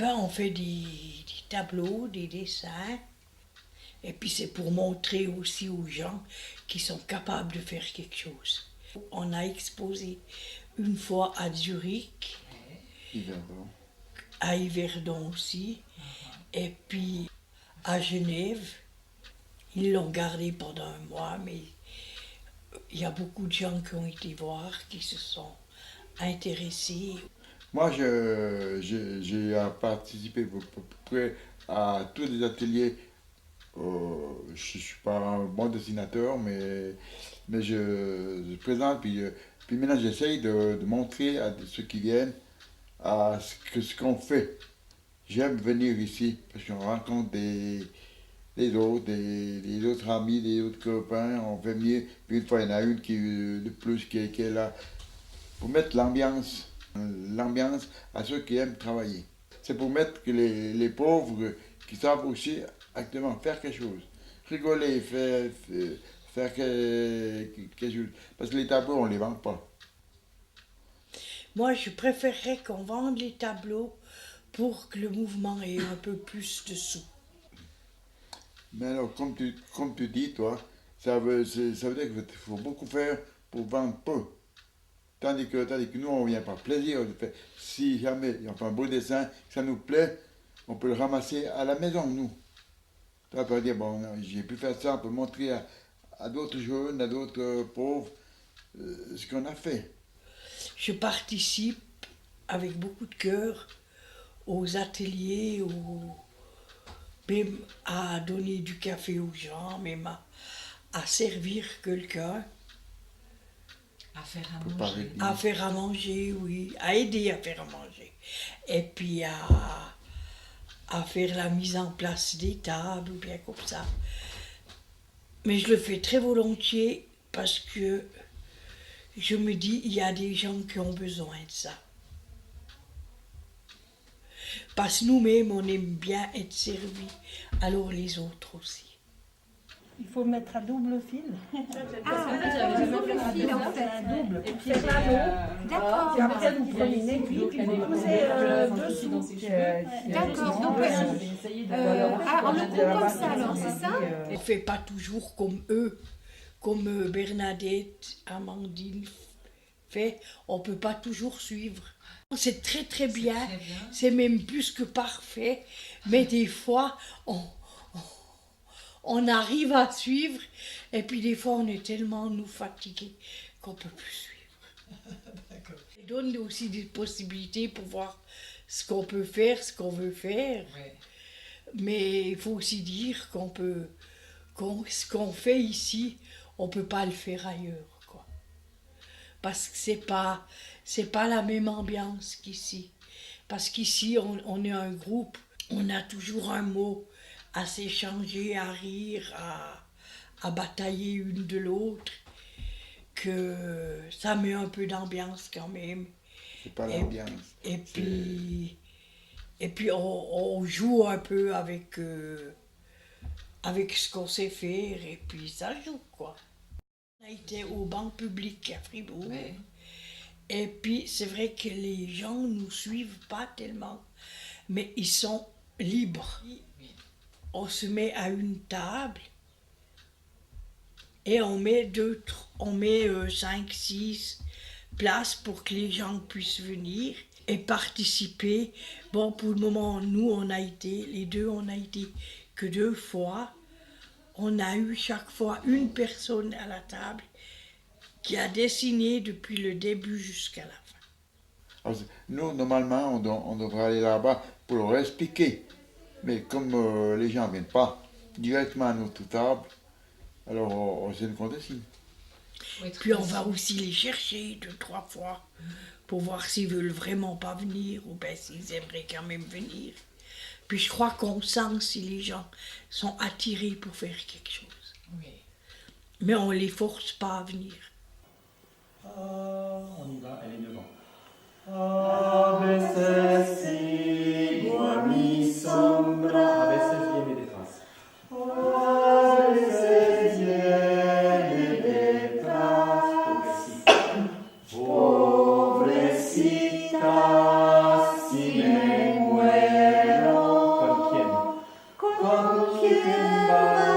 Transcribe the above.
On fait des tableaux, des dessins. Et puis c'est pour montrer aussi aux gens qui sont capables de faire quelque chose. On a exposé une fois à Zurich, Yverdon. à Yverdon aussi, et puis à Genève. Ils l'ont gardé pendant un mois, mais il y a beaucoup de gens qui ont été voir, qui se sont intéressés. Moi, j'ai participé à peu près à tous les ateliers. Je ne suis pas un bon dessinateur, mais je présente, puis maintenant j'essaye de montrer à ceux qui viennent à ce qu'on fait. J'aime venir ici parce qu'on rencontre les autres, des autres amis, des autres copains, on fait mieux. Puis une fois, il y en a une de plus qui est là pour mettre l'ambiance à ceux qui aiment travailler. C'est pour mettre que les pauvres qui savent aussi actuellement faire quelque chose. Rigoler, faire quelque chose. Parce que les tableaux, on ne les vend pas. Moi, je préférerais qu'on vende les tableaux pour que le mouvement ait un peu plus de sous. Mais alors, comme tu dis, toi, ça veut dire qu'il faut beaucoup faire pour vendre peu. Tandis que nous, on vient par plaisir. Si jamais on fait un beau dessin, ça nous plaît, on peut le ramasser à la maison, nous. On peut dire, bon, j'ai pu faire ça, on peut montrer à d'autres jeunes, à d'autres pauvres, ce qu'on a fait. Je participe avec beaucoup de cœur aux ateliers, même à donner du café aux gens, même à servir quelqu'un, À faire à Préparer manger. des- à faire à manger, oui, à aider à faire à manger. Et puis à faire la mise en place des tables, ou bien comme ça. Mais je le fais très volontiers parce que je me dis, il y a des gens qui ont besoin de ça. Parce que nous-mêmes, on aime bien être servis, alors les autres aussi. Il faut le mettre à double fil. Double fil en fait. Double. Et puis, Faire l'anneau. d'accord. Puis après, vous prenez une aiguille, puis vous cousez dessous. D'accord. Donc, on le coupe comme ça alors, c'est ça? On ne fait pas toujours comme eux, comme Bernadette, Amandine fait. On ne peut pas toujours suivre. C'est très très bien, Très bien. c'est même plus que parfait, mais des fois on arrive à suivre et puis des fois on est tellement nous fatigués qu'on ne peut plus suivre. Ça donne aussi des possibilités pour voir ce qu'on peut faire, ce qu'on veut faire. Ouais. Mais il faut aussi dire ce qu'on fait ici, on ne peut pas le faire ailleurs, quoi. Parce que c'est pas la même ambiance qu'ici. Parce qu'ici, on est un groupe, on a toujours un mot à s'échanger, à rire, à batailler une de l'autre, que ça met un peu d'ambiance quand même. C'est pas Et- l'ambiance. Et puis on joue un peu avec ce qu'on sait faire, et puis ça joue, quoi. On a été aux banques publiques à Fribourg, Ouais. et puis c'est vrai que les gens ne nous suivent pas tellement, mais ils sont libres. On se met à une table, et on met 5, 6 places pour que les gens puissent venir et participer. Bon, pour le moment, nous, les deux, on a été que 2 fois. On a eu chaque fois une personne à la table qui a dessiné depuis le début jusqu'à la fin. Alors, nous, normalement, on devrait aller là-bas pour leur expliquer. Mais comme les gens ne viennent pas directement à notre table, alors on s'est compte ici. Faut être Puis on patient. va aussi les chercher 2, 3 fois pour voir s'ils veulent vraiment pas venir ou bien s'ils aimeraient quand même venir. Puis je crois qu'on sent si les gens sont attirés pour faire quelque chose. Oui. Mais on les force pas à venir. On y va, elle est devant. A veces viene detrás. Pobrecita, si me muero. revoir.